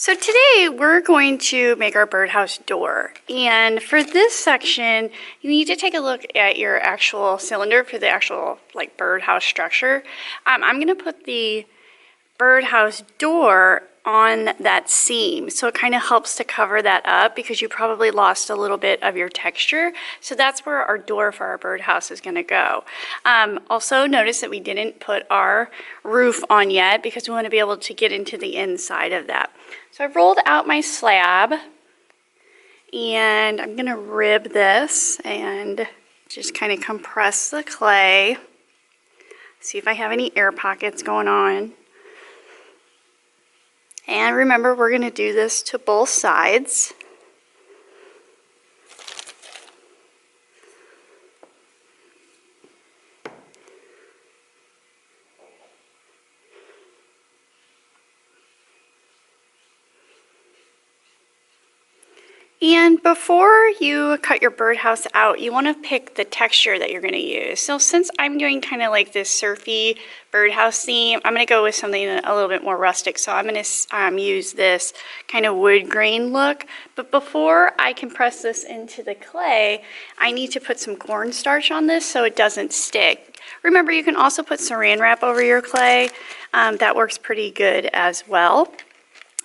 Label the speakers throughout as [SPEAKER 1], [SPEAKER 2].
[SPEAKER 1] So today we're going to make our birdhouse door, and for this section you need to take a look at your actual cylinder for the actual birdhouse structure. I'm going to put the birdhouse door on that seam, so it kind of helps to cover that up because you probably lost a little bit of your texture. So that's where our door for our birdhouse is going to go. Also notice that we didn't put our roof on yet because we want to be able to get into the inside of that. So I've rolled out my slab and I'm going to rib this and just kind of compress the clay. See if I have any air pockets going on. And remember, we're going to do this to both sides. And before you cut your birdhouse out, you want to pick the texture that you're going to use. So since I'm doing kind of like this surfy birdhouse theme, I'm going to go with something a little bit more rustic. So I'm going to use this kind of wood grain look. But before I compress this into the clay, I need to put some cornstarch on this so it doesn't stick. Remember, you can also put saran wrap over your clay. That works pretty good as well.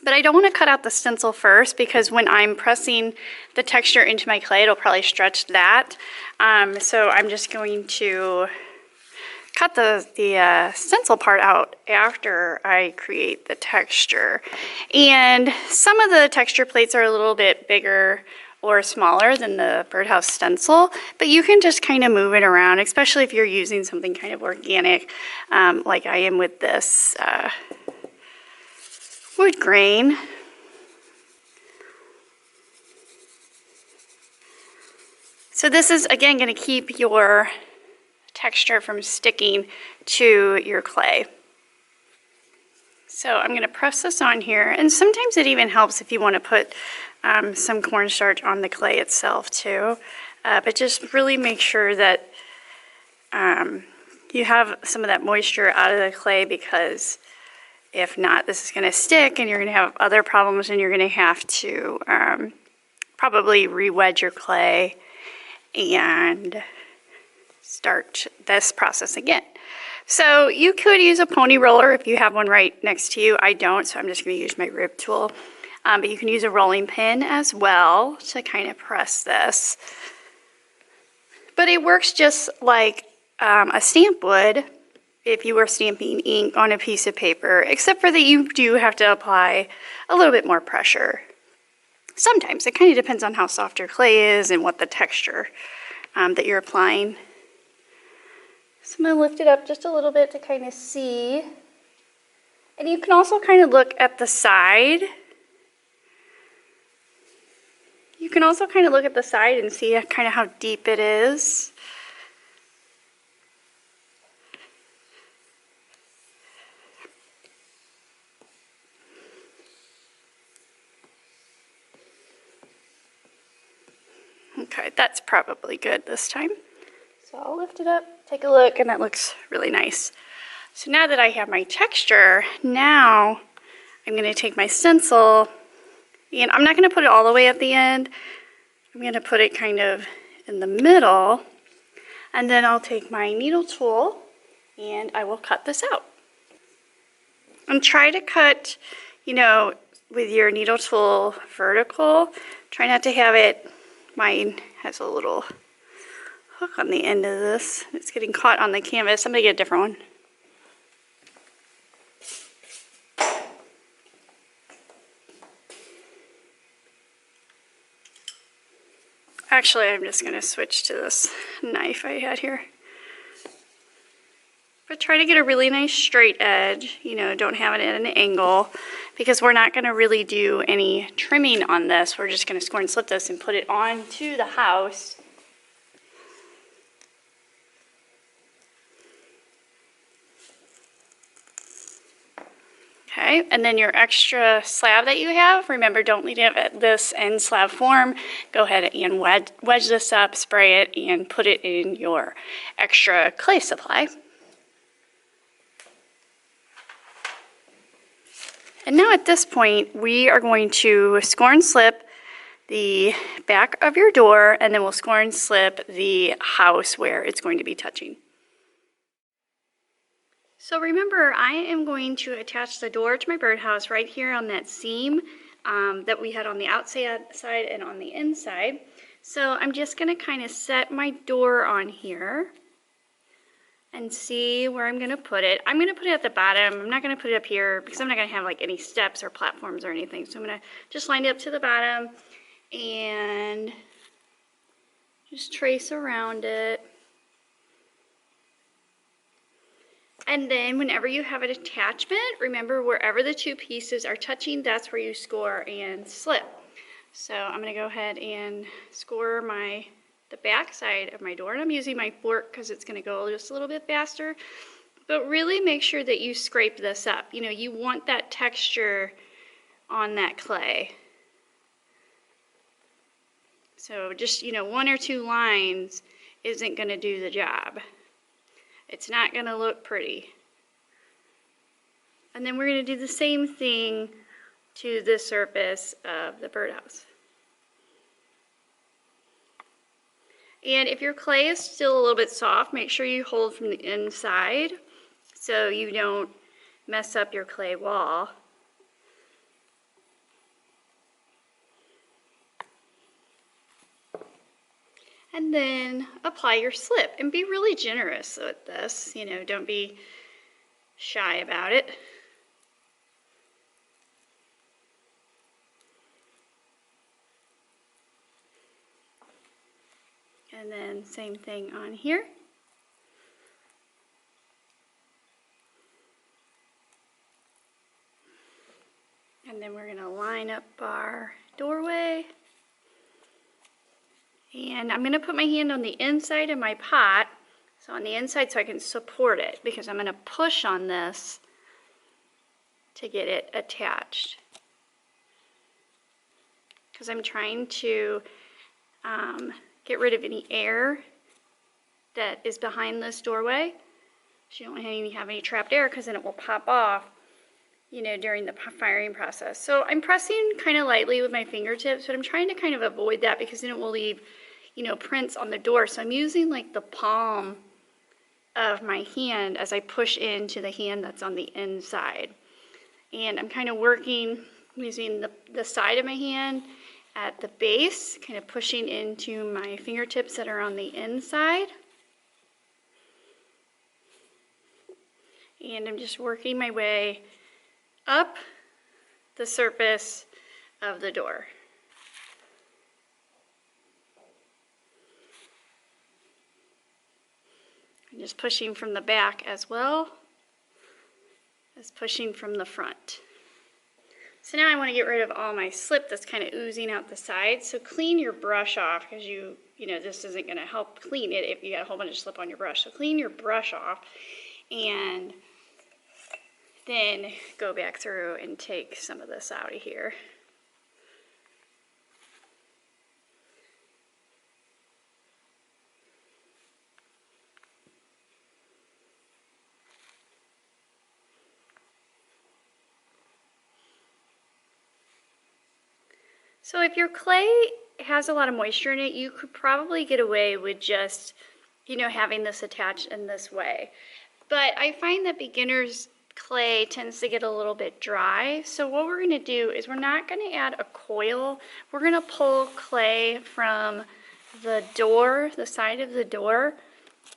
[SPEAKER 1] But I don't want to cut out the stencil first because when I'm pressing the texture into my clay, it'll probably stretch that. So I'm just going to cut the stencil part out after I create the texture. And some of the texture plates are a little bit bigger or smaller than the birdhouse stencil, but you can just kind of move it around, especially if you're using something kind of organic like I am with this wood grain. So this is again going to keep your texture from sticking to your clay. So I'm going to press this on here, and sometimes it even helps if you want to put some cornstarch on the clay itself too, but just really make sure that you have some of that moisture out of the clay, because if not, this is going to stick and you're going to have other problems, and you're going to have to probably re-wedge your clay and start this process again. So you could use a pony roller if you have one right next to you. I don't, so I'm just going to use my rib tool. But you can use a rolling pin as well to kind of press this. But it works just like a stamp would if you were stamping ink on a piece of paper, except for that you do have to apply a little bit more pressure. Sometimes. It kind of depends on how soft your clay is and what the texture that you're applying. So I'm going to lift it up just a little bit to kind of see. And you can also kind of look at the side. You can also kind of look at the side and see kind of how deep it is. Okay, that's probably good this time. So I'll lift it up, take a look, and that looks really nice. So now that I have my texture, now I'm going to take my stencil, and I'm not going to put it all the way at the end. I'm going to put it kind of in the middle, and then I'll take my needle tool and I will cut this out. And try to cut, with your needle tool vertical. Try not to have it. Mine has a little hook on the end of this. It's getting caught on the canvas. I'm going to get a different one. Actually, I'm just going to switch to this knife I had here. But try to get a really nice straight edge. Don't have it at an angle, because we're not going to really do any trimming on this. We're just going to score and slip this and put it onto the house. Okay, and then your extra slab that you have, remember, don't leave it at this end slab form. Go ahead and wedge this up, spray it, and put it in your extra clay supply. And now at this point, we are going to score and slip the back of your door, and then we'll score and slip the house where it's going to be touching. So remember, I am going to attach the door to my birdhouse right here on that seam that we had on the outside side and on the inside. So I'm just going to kind of set my door on here and see where I'm going to put it. I'm going to put it at the bottom. I'm not going to put it up here because I'm not going to have like any steps or platforms or anything. So I'm going to just line it up to the bottom and just trace around it. And then whenever you have an attachment, remember wherever the two pieces are touching, that's where you score and slip. So I'm going to go ahead and score the back side of my door, and I'm using my fork because it's going to go just a little bit faster. But really make sure that you scrape this up. You know, you want that texture on that clay. So just, you know, 1 or 2 lines isn't going to do the job. It's not going to look pretty. And then we're going to do the same thing to the surface of the birdhouse. And if your clay is still a little bit soft, make sure you hold from the inside so you don't mess up your clay wall. And then apply your slip and be really generous with this. You know, don't be shy about it. And then same thing on here. And then we're going to line up our doorway. And I'm going to put my hand on the inside of my pot, so on the inside so I can support it, because I'm going to push on this to get it attached. Because I'm trying to get rid of any air that is behind this doorway. So you don't have any trapped air, because then it will pop off, you know, during the firing process. So I'm pressing kind of lightly with my fingertips, but I'm trying to kind of avoid that because then it will leave, you know, prints on the door. So I'm using like the palm of my hand as I push into the hand that's on the inside. And I'm kind of working using the side of my hand at the base, kind of pushing into my fingertips that are on the inside. And I'm just working my way up the surface of the door. I'm just pushing from the back as well as pushing from the front. So now I want to get rid of all my slip that's kind of oozing out the sides. So clean your brush off, because you know, this isn't going to help clean it if you got a whole bunch of slip on your brush. So clean your brush off and then go back through and take some of this out of here. So if your clay has a lot of moisture in it, you could probably get away with just, you know, having this attached in this way. But I find that beginners' clay tends to get a little bit dry. So what we're going to do is we're not going to add a coil. We're going to pull clay from the door, the side of the door,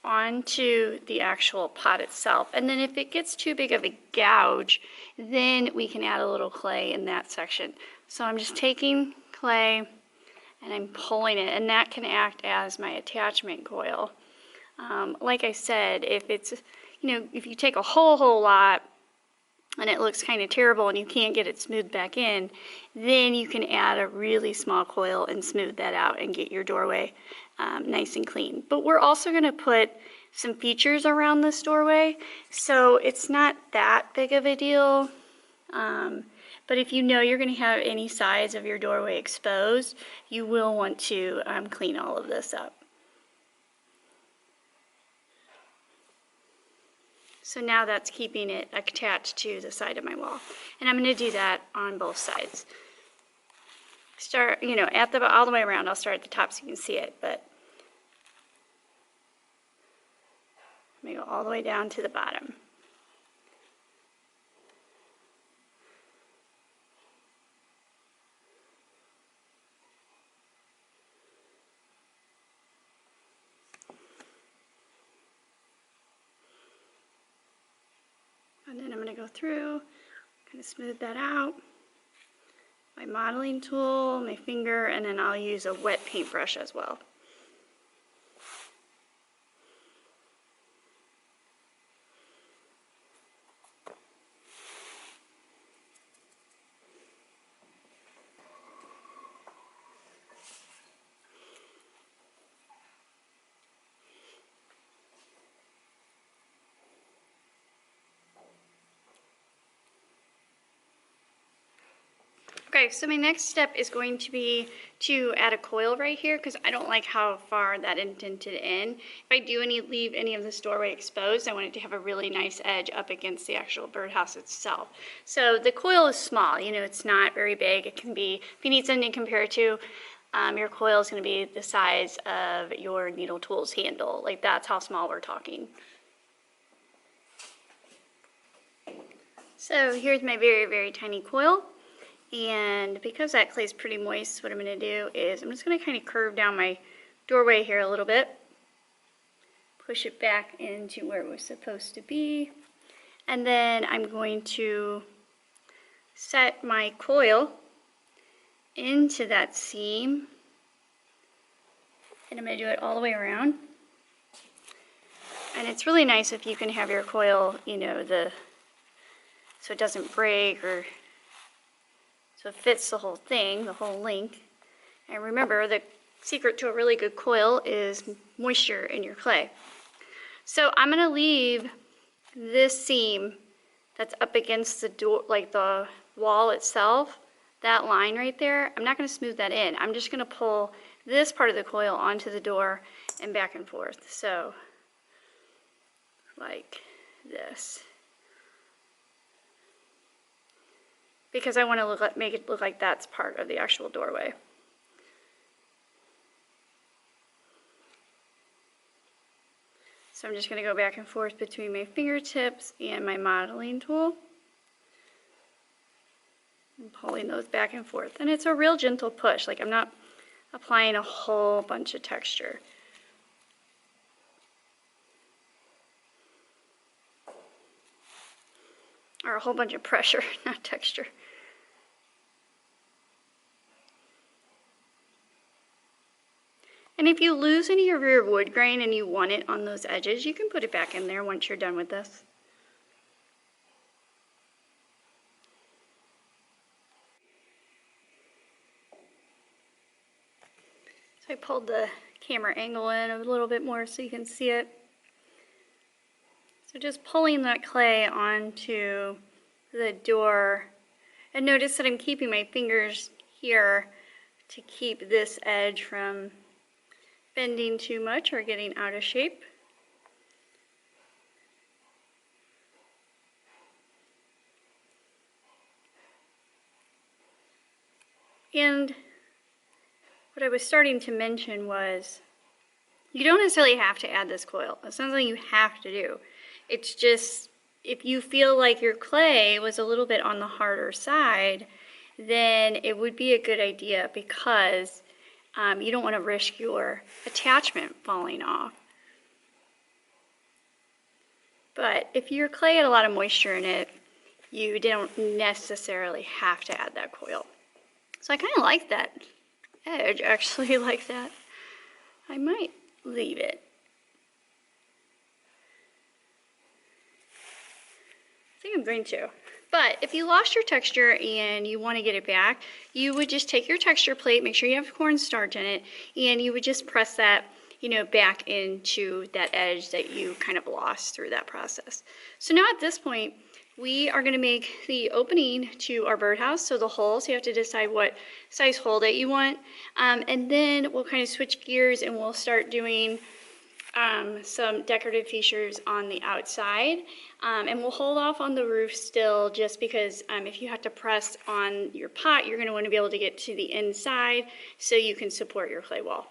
[SPEAKER 1] onto the actual pot itself. And then if it gets too big of a gouge, then we can add a little clay in that section. So I'm just taking clay and I'm pulling it, and that can act as my attachment coil. Like I said, if it's, you know, if you take a whole lot and it looks kind of terrible and you can't get it smoothed back in, then you can add a really small coil and smooth that out and get your doorway nice and clean. But we're also going to put some features around this doorway, so it's not that big of a deal. But if you know you're going to have any sides of your doorway exposed, you will want to clean all of this up. So now that's keeping it attached to the side of my wall. And I'm going to do that on both sides. Start, you know, all the way around. I'll start at the top so you can see it, but let me go all the way down to the bottom. And then I'm going to go through, kind of smooth that out. My modeling tool, my finger, and then I'll use a wet paintbrush as well. Okay, so my next step is going to be to add a coil right here because I don't like how far that indented in. If I do leave any of this doorway exposed, I want it to have a really nice edge up against the actual birdhouse itself. So the coil is small, you know, it's not very big. It can be, if you need something to compare to, your coil is going to be the size of your needle tools handle. Like that's how small we're talking. So here's my very, very tiny coil. And because that clay is pretty moist, what I'm going to do is I'm just going to kind of curve down my doorway here a little bit. Push it back into where it was supposed to be. And then I'm going to set my coil into that seam. And I'm going to do it all the way around. And it's really nice if you can have your coil, you know, so it doesn't break or so it fits the whole thing, the whole length. And remember, the secret to a really good coil is moisture in your clay. So I'm going to leave this seam that's up against the door, like the wall itself, that line right there. I'm not going to smooth that in. I'm just going to pull this part of the coil onto the door and back and forth. So like this. Because I want to make it look like that's part of the actual doorway. So I'm just going to go back and forth between my fingertips and my modeling tool. And pulling those back and forth. And it's a real gentle push, like I'm not applying a whole bunch of texture. Or a whole bunch of pressure, not texture. And if you lose any of your wood grain and you want it on those edges, you can put it back in there once you're done with this. So I pulled the camera angle in a little bit more so you can see it. So just pulling that clay onto the door, and notice that I'm keeping my fingers here to keep this edge from bending too much or getting out of shape. And what I was starting to mention was you don't necessarily have to add this coil. It's not something you have to do. It's just if you feel like your clay was a little bit on the harder side, then it would be a good idea because you don't want to risk your attachment falling off. But if your clay had a lot of moisture in it, you don't necessarily have to add that coil. So I kind of like that edge, actually, like that. I might leave it. I think I'm going to. But if you lost your texture and you want to get it back, you would just take your texture plate, make sure you have cornstarch in it, and you would just press that, you know, back into that edge that you kind of lost through that process. So now at this point, we are going to make the opening to our birdhouse, so the hole. So you have to decide what size hole that you want. And then we'll kind of switch gears and we'll start doing some decorative features on the outside. And we'll hold off on the roof still just because if you have to press on your pot, you're going to want to be able to get to the inside so you can support your clay wall.